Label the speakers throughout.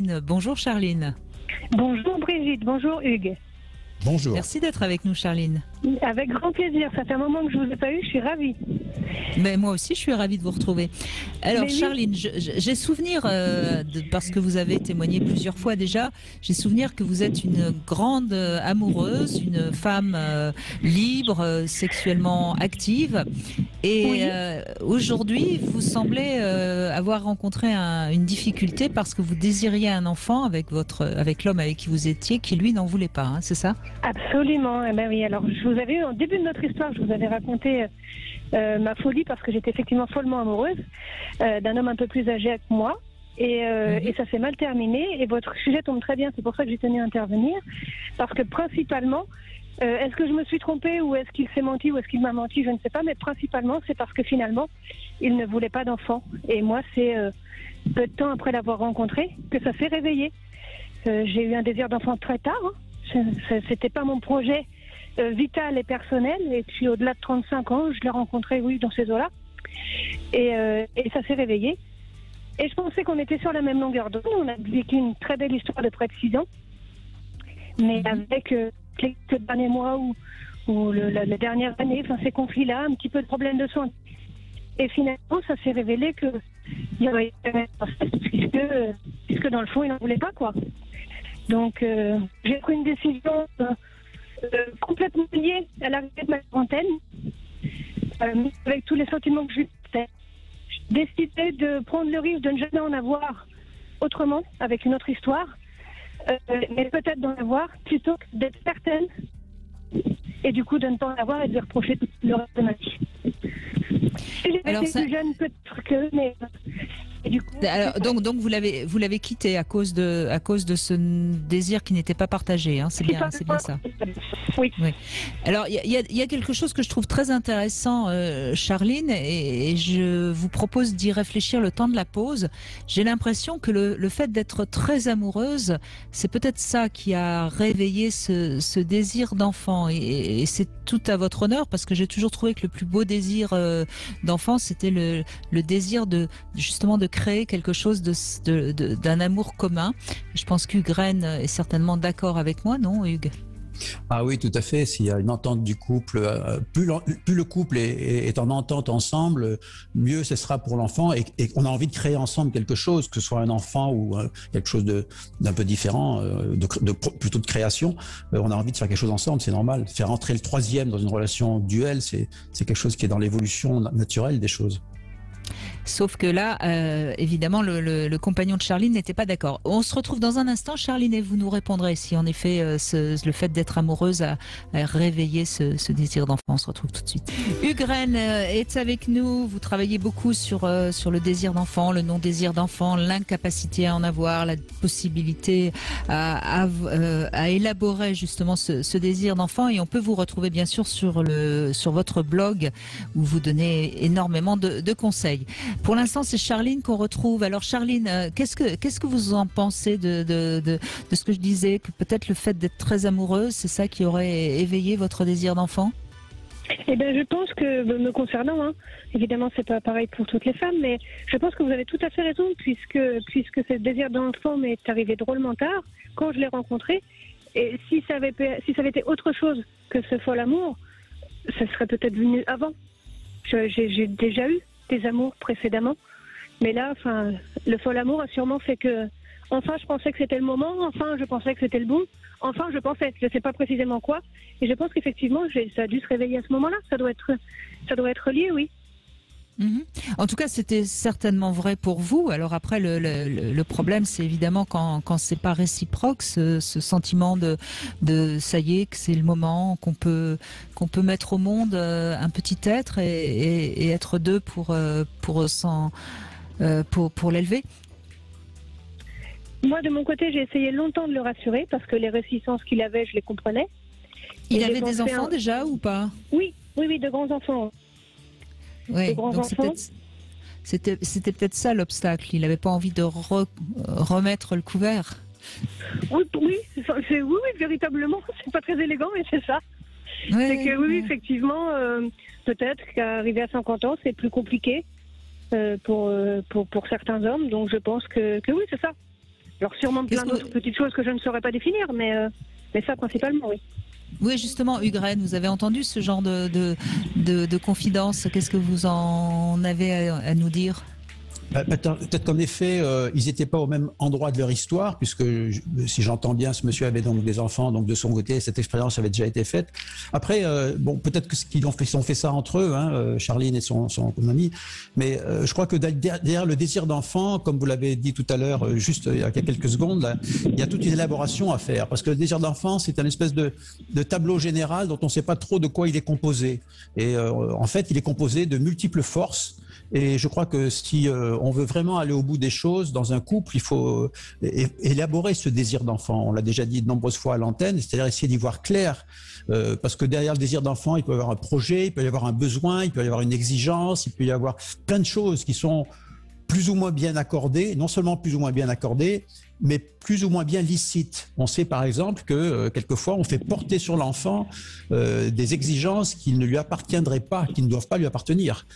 Speaker 1: Charline. Bonjour Charline.
Speaker 2: Bonjour Brigitte, bonjour Hugues.
Speaker 3: Bonjour.
Speaker 1: Merci d'être avec nous Charline.
Speaker 2: Avec grand plaisir, ça fait un moment que je ne vous ai pas eu, je suis ravie.
Speaker 1: Mais moi aussi, je suis ravie de vous retrouver. Alors,
Speaker 2: Mais oui.
Speaker 1: Charline, j'ai souvenir, parce que vous avez témoigné plusieurs fois déjà, j'ai souvenir que vous êtes une grande amoureuse, une femme libre, sexuellement active. Et
Speaker 2: Oui.
Speaker 1: aujourd'hui, vous semblez avoir rencontré une difficulté parce que vous désiriez un enfant avec l'homme avec qui vous étiez, qui lui n'en voulait pas, hein, c'est ça ?
Speaker 2: Absolument, eh ben oui. Alors, je vous avais eu, au début de notre histoire, je vous avais raconté ma folie parce que j'étais effectivement follement amoureuse d'un homme un peu plus âgé que moi. Et ça s'est mal terminé. Et votre sujet tombe très bien, c'est pour ça que j'ai tenu à intervenir. Parce que principalement, est-ce que je me suis trompée ou est-ce qu'il s'est menti ou est-ce qu'il m'a menti, je ne sais pas. Mais principalement, c'est parce que finalement, il ne voulait pas d'enfant. Et moi, c'est peu de temps après l'avoir rencontré que ça s'est réveillé. J'ai eu un désir d'enfant très tard. C'était pas mon projet vital et personnel. Et puis au-delà de 35 ans, je l'ai rencontré, oui, dans ces eaux-là. Et ça s'est réveillé. Et je pensais qu'on était sur la même longueur d'onde. On a vécu une très belle histoire de près de 6 ans. Mais avec les derniers mois ou la dernière année, enfin, ces conflits-là, un petit peu de problèmes de santé. Et finalement, ça s'est révélé qu'il y aurait puisque dans le fond, il n'en voulait pas, quoi. Donc, j'ai pris une décision complètement liée à l'arrivée de ma quarantaine, avec tous les sentiments que j'ai. J'ai décidé de prendre le risque de ne jamais en avoir autrement, avec une autre histoire, mais peut-être d'en avoir plutôt que d'être certaine, et du coup de ne pas en avoir et de lui reprocher tout le reste de ma vie. Si j'avais été plus jeune, peut-être que, mais... Et du coup,
Speaker 1: alors, donc vous l'avez quitté à cause de ce désir qui n'était pas partagé, hein, c'est bien ça.
Speaker 2: Oui.
Speaker 1: Alors il y a quelque chose que je trouve très intéressant, Charline, et je vous propose d'y réfléchir le temps de la pause. J'ai l'impression que le fait d'être très amoureuse, c'est peut-être ça qui a réveillé ce désir d'enfant, et c'est tout à votre honneur, parce que j'ai toujours trouvé que le plus beau désir d'enfant, c'était le désir justement de créer quelque chose d'un amour commun. Je pense qu'Hugues Rennes est certainement d'accord avec moi, non Hugues ?
Speaker 3: Ah oui, tout à fait. S'il y a une entente du couple, plus le couple est en entente ensemble, mieux ce sera pour l'enfant, et on a envie de créer ensemble quelque chose, que ce soit un enfant ou quelque chose d'un peu différent, plutôt de création. On a envie de faire quelque chose ensemble, c'est normal. Faire entrer le troisième dans une relation duel, c'est quelque chose qui est dans l'évolution naturelle des choses.
Speaker 1: Sauf que là, évidemment, le compagnon de Charline n'était pas d'accord. On se retrouve dans un instant, Charline, et vous nous répondrez si en effet le fait d'être amoureuse a réveillé ce désir d'enfant. On se retrouve tout de suite. Hugues Rennes est avec nous. Vous travaillez beaucoup sur le désir d'enfant, le non-désir d'enfant, l'incapacité à en avoir, la possibilité à élaborer justement ce désir d'enfant. Et on peut vous retrouver bien sûr sur votre blog où vous donnez énormément de conseils. Pour l'instant, c'est Charline qu'on retrouve. Alors Charline, qu'est-ce que vous en pensez de ce que je disais, que peut-être le fait d'être très amoureuse, c'est ça qui aurait éveillé votre désir d'enfant ?
Speaker 2: Eh bien, je pense que, me concernant, hein, évidemment, c'est pas pareil pour toutes les femmes, mais je pense que vous avez tout à fait raison, puisque ce désir d'enfant m'est arrivé drôlement tard, quand je l'ai rencontré. Et si ça avait été autre chose que ce fol amour, ça serait peut-être venu avant. J'ai déjà eu des amours précédemment, mais là, enfin, le fol amour a sûrement fait que, enfin, je pensais que c'était le moment, enfin, je pensais que c'était le bon, enfin, je sais pas précisément quoi, et je pense qu'effectivement, ça a dû se réveiller à ce moment-là. Ça doit être lié, oui.
Speaker 1: En tout cas, c'était certainement vrai pour vous. Alors après, le problème, c'est évidemment quand c'est pas réciproque, ce sentiment de ça y est, que c'est le moment, qu'on peut mettre au monde un petit être et être deux pour l'élever.
Speaker 2: Moi, de mon côté, j'ai essayé longtemps de le rassurer parce que les réticences qu'il avait, je les comprenais.
Speaker 1: Il avait des enfants déjà ou pas ?
Speaker 2: Oui, de grands enfants.
Speaker 1: Oui, donc c'était peut-être ça l'obstacle. Il n'avait pas envie de remettre le couvert.
Speaker 2: Oui, véritablement. C'est pas très élégant, mais c'est ça.
Speaker 1: Ouais,
Speaker 2: c'est que oui, effectivement, peut-être qu'arriver à 50 ans, c'est plus compliqué pour certains hommes. Donc je pense que oui, c'est ça. Alors sûrement plein d'autres petites choses que je ne saurais pas définir, mais ça principalement, oui.
Speaker 1: Oui, justement, Hugues, vous avez entendu ce genre de confidence. Qu'est-ce que vous en avez à nous dire ?
Speaker 3: Peut-être qu'en effet, ils n'étaient pas au même endroit de leur histoire, puisque si j'entends bien, ce monsieur avait donc des enfants, donc de son côté, cette expérience avait déjà été faite. Après, bon, peut-être qu'ils ont fait ça entre eux, hein, Charline et son ami, mais je crois que derrière le désir d'enfant, comme vous l'avez dit tout à l'heure, juste il y a quelques secondes, là, il y a toute une élaboration à faire, parce que le désir d'enfant, c'est une espèce de tableau général dont on ne sait pas trop de quoi il est composé. Et en fait, il est composé de multiples forces. Et je crois que si on veut vraiment aller au bout des choses dans un couple, il faut élaborer ce désir d'enfant. On l'a déjà dit de nombreuses fois à l'antenne, c'est-à-dire essayer d'y voir clair. Parce que derrière le désir d'enfant, il peut y avoir un projet, il peut y avoir un besoin, il peut y avoir une exigence, il peut y avoir plein de choses qui sont plus ou moins bien accordées, non seulement plus ou moins bien accordées, mais plus ou moins bien licites. On sait par exemple que quelquefois on fait porter sur l'enfant des exigences qui ne lui appartiendraient pas, qui ne doivent pas lui appartenir.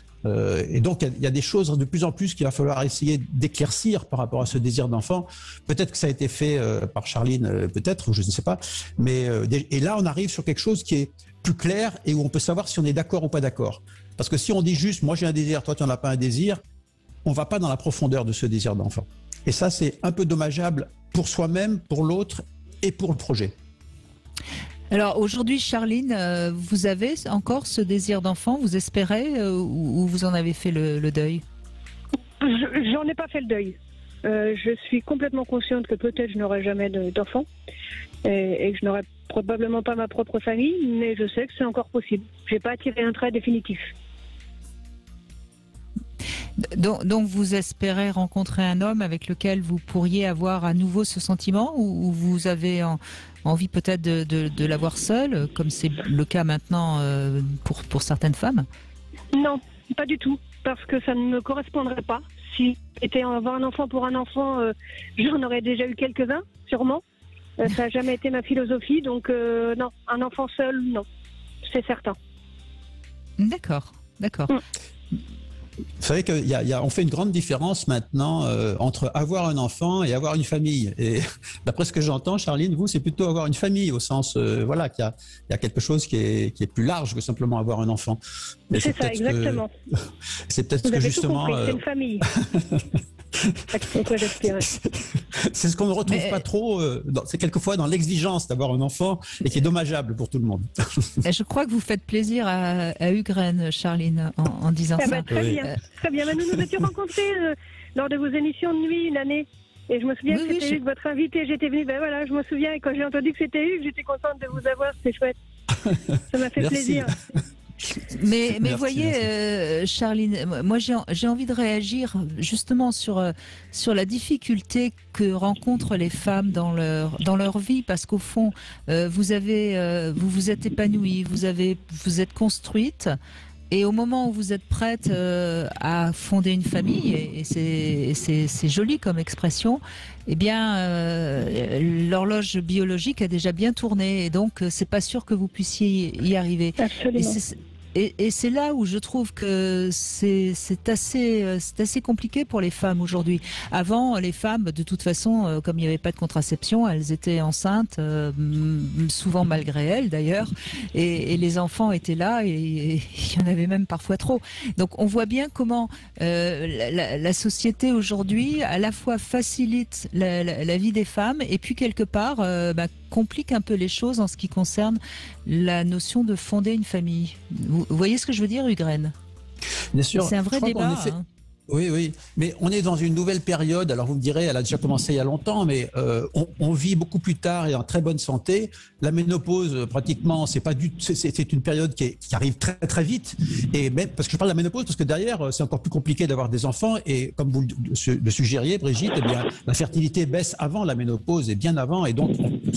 Speaker 3: Et donc il y a des choses de plus en plus qu'il va falloir essayer d'éclaircir par rapport à ce désir d'enfant. Peut-être que ça a été fait par Charline, peut-être, je ne sais pas. Mais et là on arrive sur quelque chose qui est plus clair et où on peut savoir si on est d'accord ou pas d'accord. Parce que si on dit juste moi j'ai un désir, toi tu n'en as pas un désir, on ne va pas dans la profondeur de ce désir d'enfant. Et ça, c'est un peu dommageable pour soi-même, pour l'autre et pour le projet.
Speaker 1: Alors aujourd'hui, Charline, vous avez encore ce désir d'enfant, vous espérez, ou vous en avez fait le deuil ?
Speaker 2: J'en ai pas fait le deuil. Je suis complètement consciente que peut-être je n'aurai jamais d'enfant et que je n'aurai probablement pas ma propre famille, mais je sais que c'est encore possible. Je n'ai pas tiré un trait définitif.
Speaker 1: Donc vous espérez rencontrer un homme avec lequel vous pourriez avoir à nouveau ce sentiment, ou vous avez envie peut-être de l'avoir seul, comme c'est le cas maintenant pour certaines femmes ?
Speaker 2: Non, pas du tout, parce que ça ne me correspondrait pas. Si c'était avoir un enfant pour un enfant, j'en aurais déjà eu quelques-uns, sûrement. Ça n'a jamais été ma philosophie, donc non, un enfant seul, non, c'est certain.
Speaker 1: D'accord.
Speaker 3: Vous savez qu'on fait une grande différence maintenant entre avoir un enfant et avoir une famille. Et d'après ce que j'entends, Charline, vous, c'est plutôt avoir une famille au sens, voilà, qu'il y a quelque chose qui est plus large que simplement avoir un enfant.
Speaker 2: Mais c'est ça, exactement.
Speaker 3: C'est peut-être que justement.
Speaker 2: Tout compris, c'est une famille.
Speaker 3: C'est ce qu'on ne retrouve pas trop. C'est quelquefois dans l'exigence d'avoir un enfant et qui est dommageable pour tout le monde.
Speaker 1: Je crois que vous faites plaisir à Hugues, Charline, en disant ça.
Speaker 2: Très bien. Très bien. Nous nous étions rencontrés lors de vos émissions de nuit une année. Et je me souviens que c'était Hugues, votre invité. J'étais venue, voilà, je me souviens. Et quand j'ai entendu que c'était Hugues, j'étais contente de vous avoir. C'était chouette. Ça m'a fait plaisir.
Speaker 1: Mais voyez, Charline, moi j'ai envie de réagir justement sur la difficulté que rencontrent les femmes dans leur vie, parce qu'au fond, vous vous êtes épanouie, vous êtes construite. Et au moment où vous êtes prête à fonder une famille, et c'est joli comme expression, eh bien, l'horloge biologique a déjà bien tourné, et donc c'est pas sûr que vous puissiez y arriver.
Speaker 2: Absolument.
Speaker 1: Et c'est là où je trouve que c'est assez compliqué pour les femmes aujourd'hui. Avant, les femmes, de toute façon, comme il n'y avait pas de contraception, elles étaient enceintes, souvent malgré elles d'ailleurs, et les enfants étaient là, et il y en avait même parfois trop. Donc on voit bien comment la société aujourd'hui à la fois facilite la vie des femmes, et puis quelque part complique un peu les choses en ce qui concerne la notion de fonder une famille. Vous voyez ce que je veux dire, Hugues?
Speaker 3: Bien sûr.
Speaker 1: C'est un vrai débat.
Speaker 3: Oui, mais on est dans une nouvelle période. Alors vous me direz, elle a déjà commencé il y a longtemps, mais on vit beaucoup plus tard et en très bonne santé. La ménopause, pratiquement, c'est une période qui arrive très très vite. Et même parce que je parle de la ménopause, parce que derrière, c'est encore plus compliqué d'avoir des enfants. Et comme vous le suggériez, Brigitte, eh bien, la fertilité baisse avant la ménopause et bien avant. Et donc,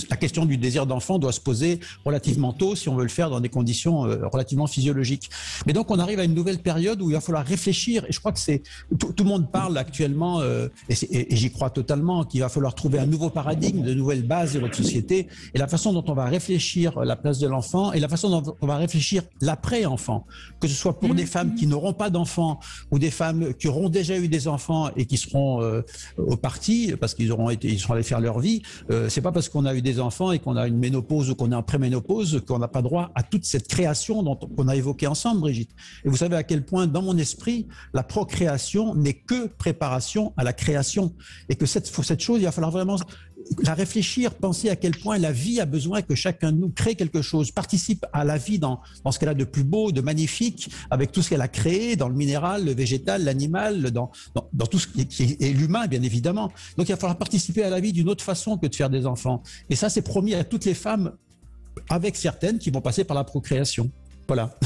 Speaker 3: la question du désir d'enfant doit se poser relativement tôt si on veut le faire dans des conditions relativement physiologiques. Mais donc, on arrive à une nouvelle période où il va falloir réfléchir. Et je crois que c'est tout le monde parle actuellement, et j'y crois totalement, qu'il va falloir trouver un nouveau paradigme, de nouvelles bases de notre société, et la façon dont on va réfléchir la place de l'enfant, et la façon dont on va réfléchir l'après-enfant, que ce soit pour des femmes qui n'auront pas d'enfants, ou des femmes qui auront déjà eu des enfants et qui seront au parti, parce qu'ils seront allés faire leur vie. C'est pas parce qu'on a eu des enfants et qu'on a une ménopause ou qu'on est en préménopause qu'on n'a pas droit à toute cette création qu'on a évoquée ensemble, Brigitte. Et vous savez à quel point, dans mon esprit, la procréation n'est que préparation à la création. Et que cette chose, il va falloir vraiment la réfléchir, penser à quel point la vie a besoin que chacun de nous crée quelque chose, participe à la vie dans ce qu'elle a de plus beau, de magnifique, avec tout ce qu'elle a créé, dans le minéral, le végétal, l'animal, dans tout ce qui est l'humain, bien évidemment. Donc il va falloir participer à la vie d'une autre façon que de faire des enfants. Et ça, c'est promis à toutes les femmes, avec certaines qui vont passer par la procréation. Voilà.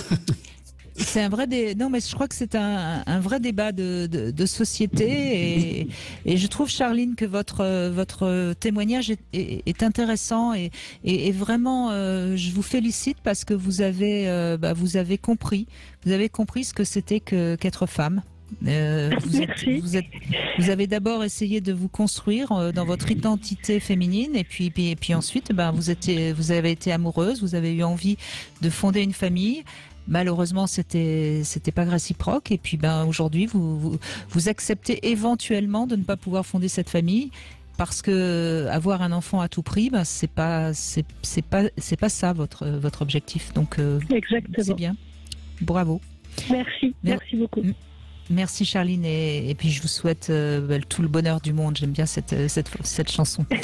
Speaker 1: C'est un vrai non, mais je crois que c'est un vrai débat de société et je trouve, Charline, que votre témoignage est intéressant et vraiment je vous félicite parce que vous avez compris ce que c'était qu'être femme. Vous avez d'abord essayé de vous construire dans votre identité féminine et puis ensuite vous avez été amoureuse, vous avez eu envie de fonder une famille. Malheureusement, c'était pas réciproque. Et puis, aujourd'hui, vous acceptez éventuellement de ne pas pouvoir fonder cette famille parce que avoir un enfant à tout prix, c'est pas ça votre objectif. Donc,
Speaker 2: exactement.
Speaker 1: C'est bien. Bravo.
Speaker 2: Merci beaucoup.
Speaker 1: Merci, Charline. Et puis, je vous souhaite tout le bonheur du monde. J'aime bien cette chanson.